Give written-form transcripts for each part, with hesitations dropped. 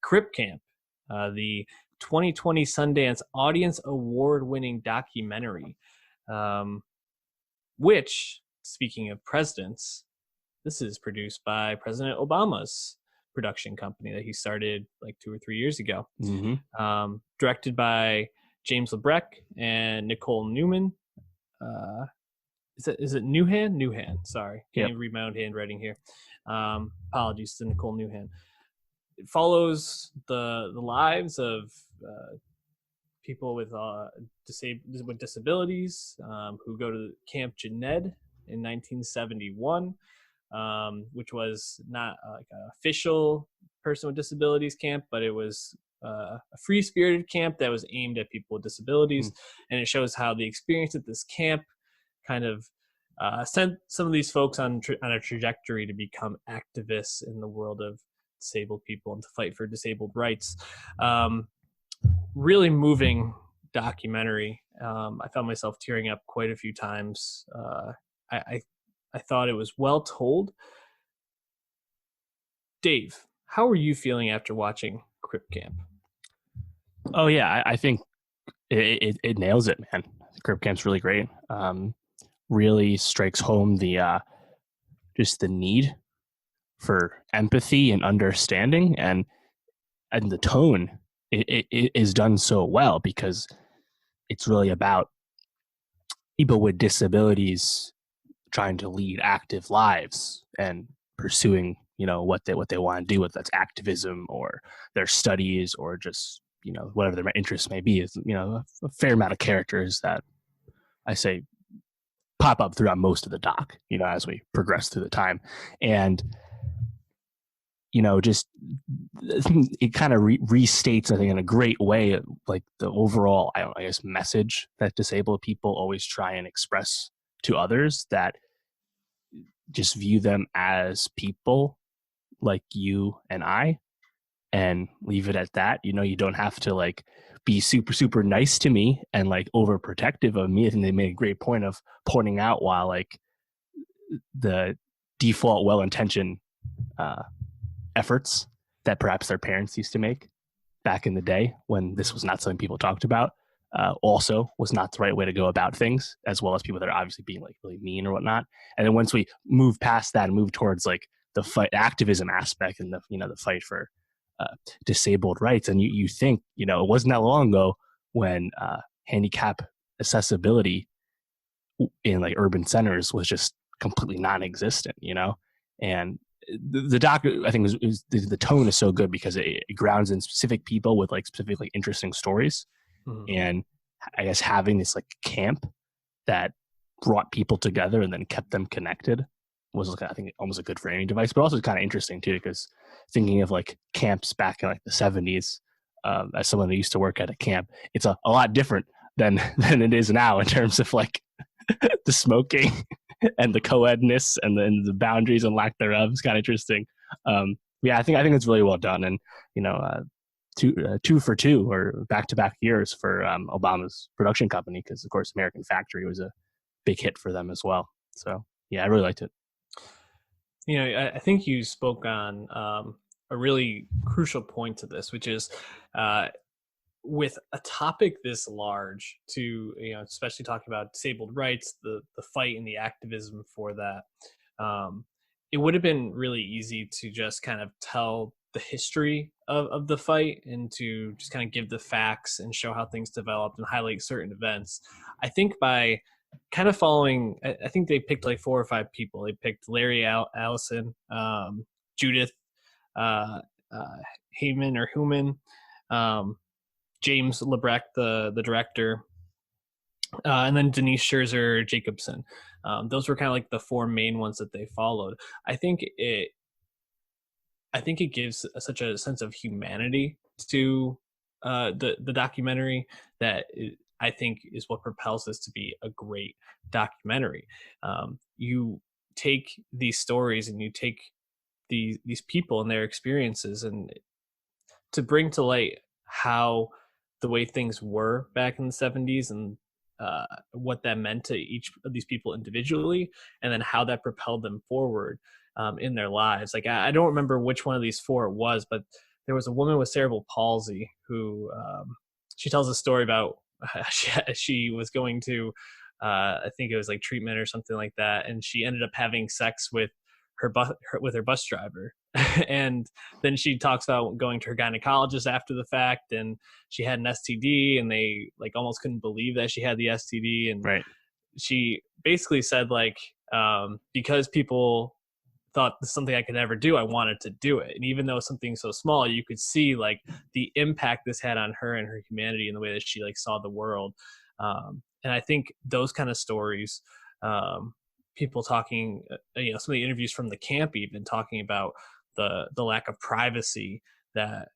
Crip Camp, the 2020 Sundance Audience Award-winning documentary, which, speaking of presidents, this is produced by President Obama's production company that he started like 2 or 3 years ago. Directed by James Lebrecht and Nicole Newman. Is it Newhan? Newhan, sorry. Can't even read my own handwriting here. Apologies to Nicole Newhan. It follows the lives of people with disabilities who go to Camp Jened in 1971, which was not like an official person with disabilities camp, but it was a free-spirited camp that was aimed at people with disabilities. And it shows how the experience at this camp kind of sent some of these folks on a trajectory to become activists in the world of disabled people and to fight for disabled rights. Really moving documentary. I found myself tearing up quite a few times. I thought it was well told. Dave, how are you feeling after watching Crip Camp? Oh yeah, I think it nails it, man. Crip Camp's really great. Really strikes home the just the need for empathy and understanding, and the tone it is done so well because it's really about people with disabilities trying to lead active lives and pursuing, what they want to do, whether that's activism or their studies or just, whatever their interests may be. Is, a fair amount of characters that I say pop up throughout most of the doc, as we progress through the time. And, just it kind of restates, I think, in a great way, like the overall, I guess, message that disabled people always try and express to others, that just view them as people like you and I, and leave it at that. You don't have to like be super, super nice to me and like overprotective of me. I think they made a great point of pointing out while like the default well-intentioned efforts that perhaps their parents used to make back in the day when this was not something people talked about, also was not the right way to go about things, as well as people that are obviously being like really mean or whatnot. And then once we move past that and move towards like the fight activism aspect and the the fight for disabled rights, and you think it wasn't that long ago when handicap accessibility in like urban centers was just completely non-existent, and the doc, I think, is the tone is so good because it grounds in specific people with like specific like interesting stories. And I guess having this like camp that brought people together and then kept them connected was, I think, almost a good framing device, but also kind of interesting too, because thinking of like camps back in like the 70s, as someone that used to work at a camp, it's a lot different than it is now in terms of like the smoking and the co-edness and the boundaries and lack thereof. Is kind of interesting. I think it's really well done, and two for two or back-to-back years for Obama's production company, because of course American Factory was a big hit for them as well. So yeah, I really liked it. I think you spoke on a really crucial point to this, which is with a topic this large, to especially talking about disabled rights, the fight and the activism for that, it would have been really easy to just kind of tell the history of the fight and to just kind of give the facts and show how things developed and highlight certain events. I think by kind of following, I think they picked like 4 or 5 people. They picked Larry Allison, Judith Heyman or Human, James Lebrecht, the director, and then Denise Scherzer Jacobson. Those were kind of like the 4 main ones that they followed. I think it gives such a sense of humanity to the documentary that I think is what propels this to be a great documentary. You take these stories and you take these people and their experiences, and to bring to light how the way things were back in the 70s and what that meant to each of these people individually, and then how that propelled them forward in their lives. Like, I don't remember which one of these 4 it was, but there was a woman with cerebral palsy who she tells a story about she was going to I think it was like treatment or something like that, and she ended up having sex with with her bus driver. And then she talks about going to her gynecologist after the fact, and she had an STD, and they like almost couldn't believe that she had the STD. And Right. she basically said like, because people thought this is something I could never do, I wanted to do it. And even though something so small, you could see like the impact this had on her and her humanity and the way that she like saw the world. And I think those kind of stories, people talking, some of the interviews from the camp even talking about the lack of privacy that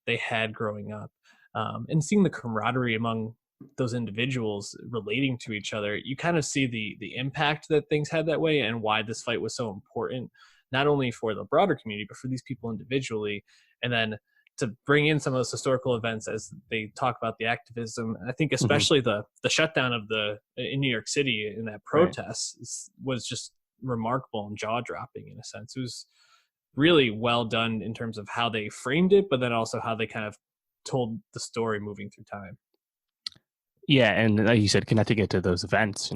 they had growing up, and seeing the camaraderie among those individuals relating to each other, you kind of see the impact that things had that way, and why this fight was so important, not only for the broader community but for these people individually. And then to bring in some of those historical events as they talk about the activism, I think Mm-hmm. especially the shutdown of the in New York City in that Right. protest was just remarkable and jaw dropping in a sense. It was really well done in terms of how they framed it, but then also how they kind of told the story moving through time. Yeah, and like you said, connecting it to those events,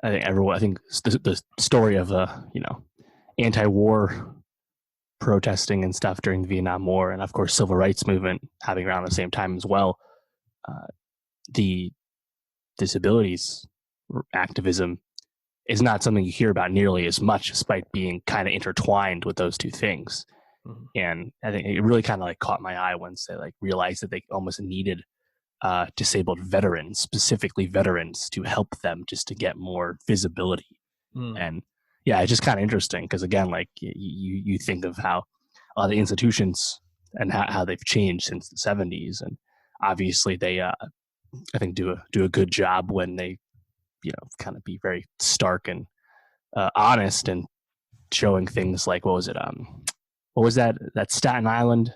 I think everyone. I think the story of anti-war protesting and stuff during the Vietnam War, and of course civil rights movement having around the same time as well. Uh, the disabilities activism is not something you hear about nearly as much, despite being kind of intertwined with those two things. Mhm. And I think it really kind of like caught my eye once they like realized that they almost needed disabled veterans, specifically veterans, to help them just to get more visibility. Mm. And yeah, it's just kind of interesting because again, like you think of how the institutions and how they've changed since the 70s, and obviously they I think do a good job when they kind of be very stark and honest and showing things like what was that Staten Island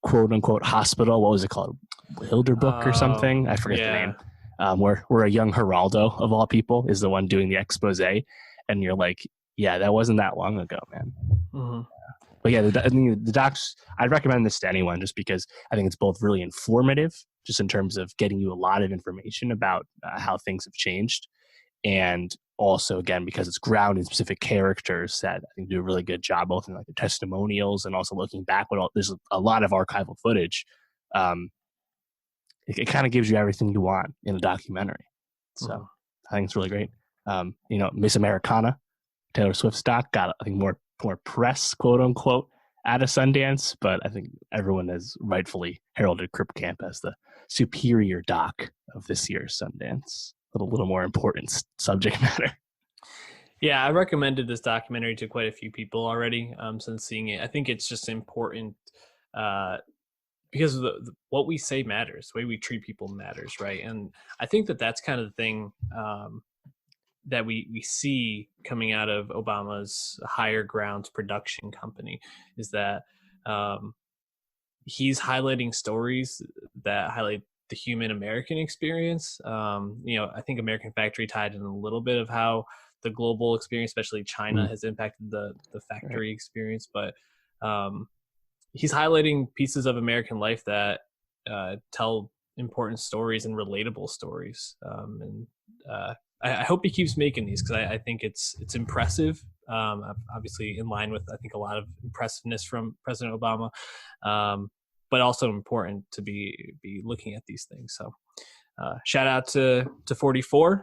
quote unquote hospital, what was it called, Hilderbrook or something, I forget the name, Yeah. where a young Geraldo of all people is the one doing the expose, and you're like, yeah, that wasn't that long ago, man. Hmm. But yeah, the docs, I'd recommend this to anyone just because I think it's both really informative, just in terms of getting you a lot of information about how things have changed, and also again because it's grounded in specific characters that I think do a really good job both in like the testimonials and also looking back with all there's a lot of archival footage. Um, it kind of gives you everything you want in a documentary. So Hmm. I think it's really great. Miss Americana, Taylor Swift's doc got I think more press, quote unquote, out of Sundance, but I think everyone has rightfully heralded Crip Camp as the superior doc of this year's Sundance. A little more important subject matter. Yeah, I recommended this documentary to quite a few people already, since seeing it. I think it's just important, uh, because what we say matters, the way we treat people matters, right? And I think that that's kind of the thing, that we see coming out of Obama's Higher Grounds production company, is that, um, he's highlighting stories that highlight the human American experience. I think American Factory tied in a little bit of how the global experience, especially China, Mm, has impacted the right. factory experience. But um, he's highlighting pieces of American life that tell important stories and relatable stories. And I hope he keeps making these, because I think it's impressive. Obviously, in line with I think a lot of impressiveness from President Obama, but also important to be looking at these things. So shout out to 44.